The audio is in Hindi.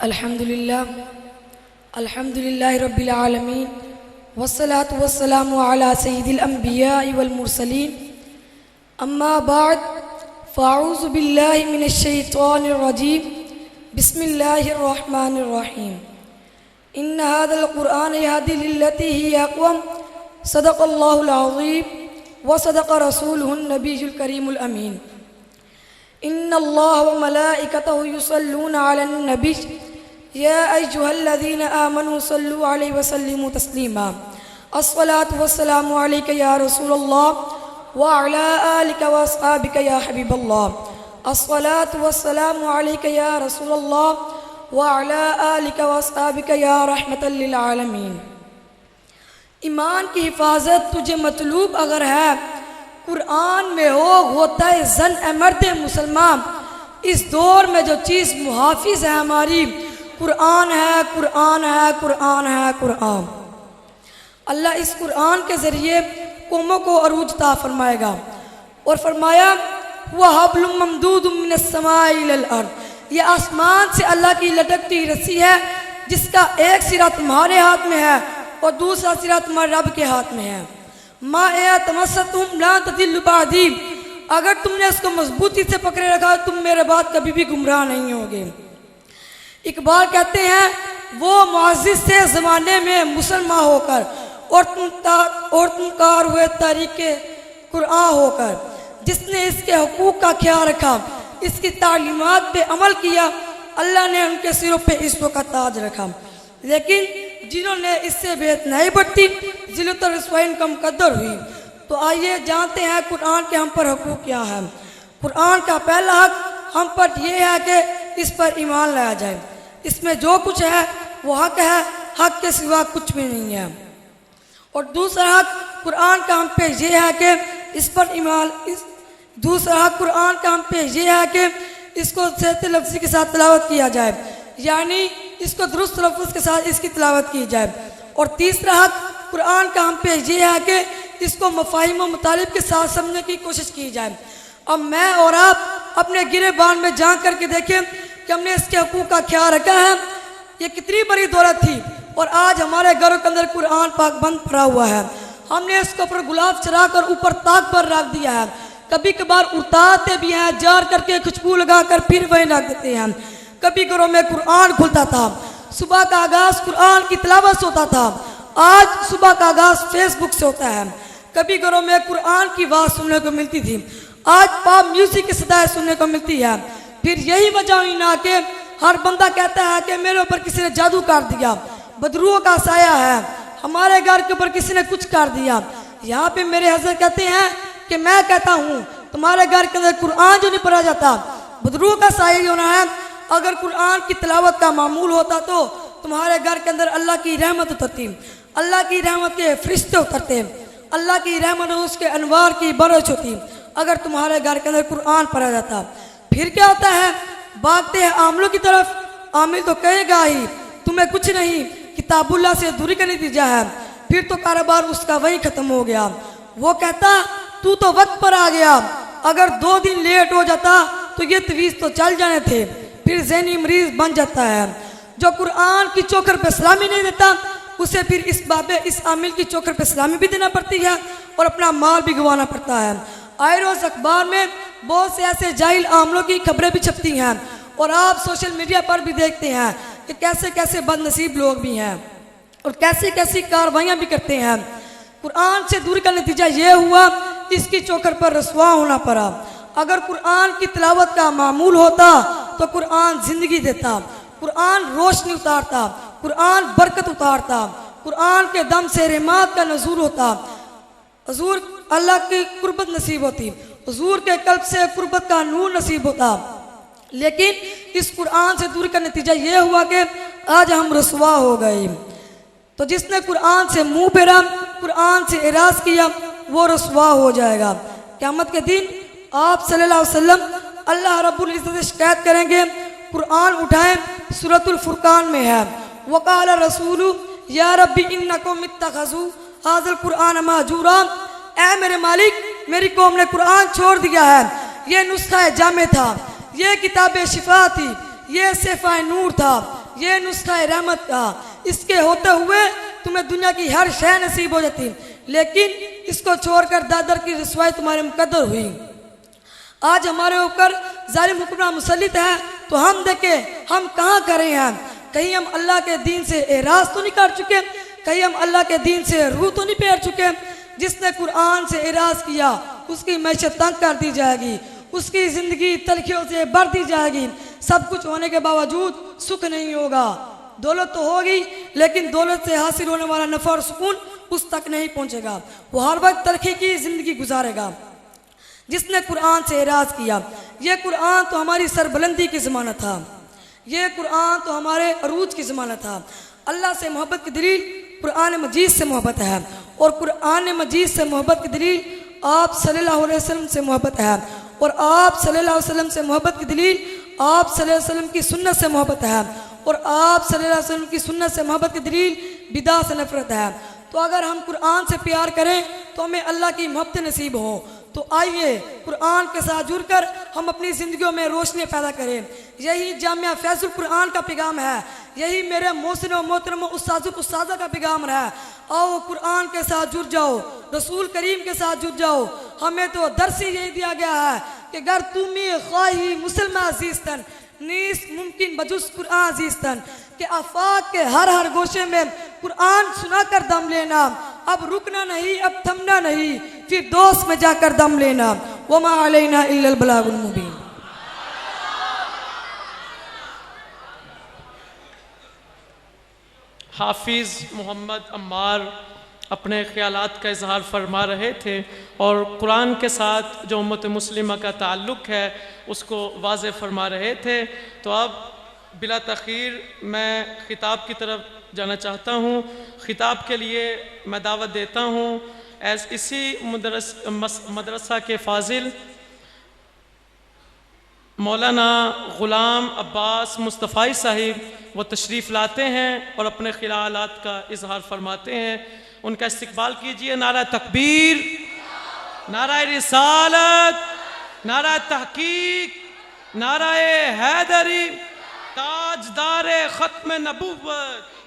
अल्हम्दुलिल्लाह रब्बिल आलमीन वस्सलातु वस्सलामु अला सय्यिदिल अंबिया वल मुरसलीन अम्मा बाद फ़अऊज़ु बिल्लाहि मिनश शैतानिर रजीम बिस्मिल्लाहिर रहमानिर रहीम इन्ना हाज़ल क़ुरआन यहदी लिल्लती हिया अक़वम सदक़ल्लाहुल अज़ीम व सदक़ रसूलुहुन नबियुल करीमुल अमीन इन्नल्लाह व मलाइकतहु युसल्लूना अलन नबी या अय्युहल्लज़ीना आमनू सल्लु अलैहि व सल्लिमू तस्लीमा अस्सलातु वस्सलामु अलैका या रसूलल्लाह व अला आलिका व अस्हाबिका या हबीबल्लाह अस्सलातु वस्सलामु अलैका या रसूलल्लाह व अला आलिका व अस्हाबिका या रहमतल लिल आलमीन। ईमान की हिफाजत तुझे मतलूब अगर है कुरान में होता है जन मर्द मुसलमान। इस दौर में जो चीज़ मुहाफिज है हमारी कुरान है, कुरान है, कुरान है, कुरान। अल्लाह इस कुरान के ज़रिए कौमों को अरूज अता फरमाएगा और फरमाया वह हब्लुम ममदूदुम मिनस समाई इलल अर्द, यह आसमान से अल्लाह की लटकती रस्सी है जिसका एक सिरा तुम्हारे हाथ में है और दूसरा सिरा तुम्हारे रब के हाथ में है। मा तमस्सतुम ला तदिल्लु बादी, अगर तुमने इसको मजबूती से पकड़े रखा तुम मेरे बाद कभी भी गुमराह नहीं होगे। इकबाल कहते हैं वो मुअज़्ज़िज़ से ज़माने में मुसलमान होकर और तुम कार हुए तरीके कुरान होकर, जिसने इसके हुकूक का ख्याल रखा, इसकी तालीमात पे अमल किया, अल्लाह ने उनके सिरों पे इस्ज़्ज़ों का ताज रखा। लेकिन जिन्होंने इससे बेहद नहीं बढ़ती जिल्लत और रुसवाई का मुकद्दर हुई। तो आइए जानते हैं कुरान के हम पर हुकूक क्या है। कुरान का पहला हक हम पर यह है कि इस पर ईमान लाया जाए। इसमें जो कुछ है वो हक है, हक के सिवा कुछ भी नहीं है। और दूसरा हक कुरान का हम पे यह है कि इस पर ईमान दूसरा हक कुरान का हम पे यह है कि इसको सही लफ्ज़ी के साथ तिलावत किया जाए, यानी इसको दुरुस्त लफ्ज़ के साथ इसकी तिलावत की जाए। और तीसरा हक कुरान का हम पे यह है कि इसको मफ़ाहिम व मुतालिब के साथ समझने की कोशिश की जाए। अब मैं और आप अपने गिरेबान में जान करके देखें कि हमने इसके हकूक़ का ख्याल रखा है। ये कितनी बड़ी दौलत थी और आज हमारे घरों के अंदर कुरान पाक बंद पड़ा हुआ है। हमने इसके ऊपर गुलाब चढ़ा कर ऊपर ताक पर रख दिया है। कभी कभार उतारते भी हैं, जार करके खुशबू लगा कर फिर वहीं रख देते हैं। कभी घरों में कुरान खुलता था, सुबह का आगाज़ कुरान की तिलावत से होता था, आज सुबह का आगाज़ फेसबुक से होता है। कभी घरों में कुरान की आवाज़ सुनने को मिलती थी, आज पॉप म्यूजिक की सदाएं सुनने को मिलती है। फिर यही वजह हुई ना कि हर बंदा कहता है कि मेरे ऊपर किसी ने जादू कर दिया, बदरुओं का साया है, हमारे घर के ऊपर किसी ने कुछ कर दिया। यहाँ पे मेरे हज़रत कहते हैं कि मैं कहता हूँ तुम्हारे घर के अंदर कुरान जो नहीं पढ़ा जाता बदरुओं का साया होना है। अगर कुरान की तिलावत का मामूल होता तो तुम्हारे घर के अंदर अल्लाह की रहमत उतरती, अल्लाह की रहमत के फरिश्ते उतरते, अल्लाह की रहमत उसके अनवार की बरस होती अगर तुम्हारे घर के अंदर कुरान पढ़ा जाता। फिर क्या होता है, भागते हैं आमलों की तरफ। आमिल तो कहेगा ही तुम्हें कुछ नहीं, किताबुल्लाह से दूरी का नतीजा है। फिर तो कारोबार उसका वही ख़त्म हो गया। वो कहता तू तो वक्त पर आ गया, अगर 2 दिन लेट हो जाता तो ये तवीज़ तो चल जाने थे। फिर ज़हनी मरीज बन जाता है। जो कुरान की चोकर पे सलामी नहीं देता उसे फिर इस आमिल की चोकर पे सलामी भी देना पड़ती है और अपना माल भी गंवाना पड़ता है। आए रोज़ अखबार में बहुत से ऐसे जाहिल आमलों की खबरें भी छपती हैं और आप सोशल मीडिया पर भी देखते हैं कि कैसे कैसे बदनसीब लोग भी हैं और कैसी कैसी कार्रवाइयाँ भी करते हैं। कुरान से दूरी का नतीजा ये हुआ इसकी चोकर पर रसवा होना पड़ा। अगर कुरान की तिलावत का मामूल होता तो कुरान ज़िंदगी देता, कुरान रोशनी उतारता, कुरान बरकत उतारता, कुरान के दम से रहमत का नज़ूर होता, हुजूर अल्लाह की कुर्बत नसीब होती, हुजूर के कल्ब से कुर्बत का नूर नसीब होता। लेकिन इस कुरान से दूरी का नतीजा ये हुआ कि आज हम रसवा हो गए। तो जिसने कुरान से मुंह फेरा, कुरान से इराज किया, वो रसवा हो जाएगा। क़यामत के दिन आप सल्लल्लाहु अलैहि वसल्लम अल्लाह रब्बुल इज़्ज़त से शिकायत करेंगे कुरान उठाएं, सूरतुल फुरकान में है वक़ाल रसूलु या रब्बी इन्नकुम इत्तख़ज़ू हाज़ल कुरान महजूरा, ऐ मेरे मालिक मेरी कौम ने कुरान छोड़ दिया है, ये नुस्ख़ा जामे था, ये किताब शिफा थी, ये सिफ़ा नूर था, ये नुस्खा रहमत का, इसके होते हुए तुम्हें दुनिया की हर शय नसीब हो जाती, लेकिन इसको छोड़कर दादर की रसवाई तुम्हारे मुकद्दर हुई। आज हमारे ऊपर जालिम हुक्मरान मुसल्लित है, तो हम देखें हम कहाँ करे हैं। कहीं हम अल्लाह के दीन से एराज तो नहीं कर चुके, कहीं हम अल्लाह के दीन से रूह तो नहीं फेर चुके। जिसने कुरान से एराज किया उसकी मैशत तंग कर दी जाएगी, उसकी ज़िंदगी तलखियों से भर दी जाएगी। सब कुछ होने के बावजूद सुख नहीं होगा। दौलत तो होगी, लेकिन दौलत से हासिल होने वाला नफ़ा और सुकून उस तक नहीं पहुँचेगा। वो हर वक्त तलखी की ज़िंदगी गुजारेगा। जिसने कुरान से एराज किया, ये कुरान तो हमारी सरबुलंदी की ज़मानत था, ये कुरान तो हमारे अरूज की ज़मानत था। अल्लाह से मोहब्बत की दलील कुरान मजीद से मोहब्बत है, और कुरान मजीद से मोहब्बत की दलील आप सल्लल्लाहु अलैहि वसल्लम से मोहब्बत है, और आप सल्लल्लाहु अलैहि वसल्लम से मोहब्बत की दलील आप सल्लल्लाहु अलैहि वसल्लम की सुन्नत से मोहब्बत है, और आप सल्लल्लाहु अलैहि वसल्लम की सुन्नत से मोहब्बत की दलील बिदा से नफरत है। तो अगर हम कुरान से प्यार करें तो हमें अल्लाह की मोहब्बत नसीब हो। तो आइए कुरान के साथ जुड़कर हम अपनी ज़िंदगियों में रोशनी पैदा करें। यही जामिया फैज़ुल कुरान का पैगाम है, यही मेरे मोहसिन और मोहतरम उस्ताज़ उस्ताज़ा का पैगाम है। आओ कुरान के साथ जुड़ जाओ, रसूल करीम के साथ जुड़ जाओ। हमें तो दर्स यही दिया गया है कि अगर तुमी ख्वाही मुसलमान अजीज़तन नीस मुमकिन बजुस कुरान अजीज़तन, कि आफाक के हर गोशे में कुरान सुनाकर दम लेना। अब रुकना नहीं, अब थमना नहीं, फिर दोस्त में जाकर दम लेना। वमा अलैना इल्लल बलागुल मुबीन। हाफिज़ मोहम्मद अम्मार अपने ख़यालात का इजहार फरमा रहे थे और कुरान के साथ जो उम्मत मुस्लिमा का ताल्लुक़ है उसको वाज़े फरमा रहे थे। तो अब बिला तख़ीर मैं ख़िताब की तरफ जाना चाहता हूँ। ख़िताब के लिए मैं दावत देता हूँ इसी मदरसा के फ़ाज़िल मौलाना ग़ुलाम अब्बास मुस्तफ़ाई साहिब, वो तशरीफ़ लाते हैं और अपने ख़यालात का इजहार फरमाते हैं। उनका इस्तक़बाल कीजिए। नारा तकबीर, नारा रिसालत, नारा तहक़ीक़, नारा हैदरी, ताजदार ख़त्म नबुव्वत।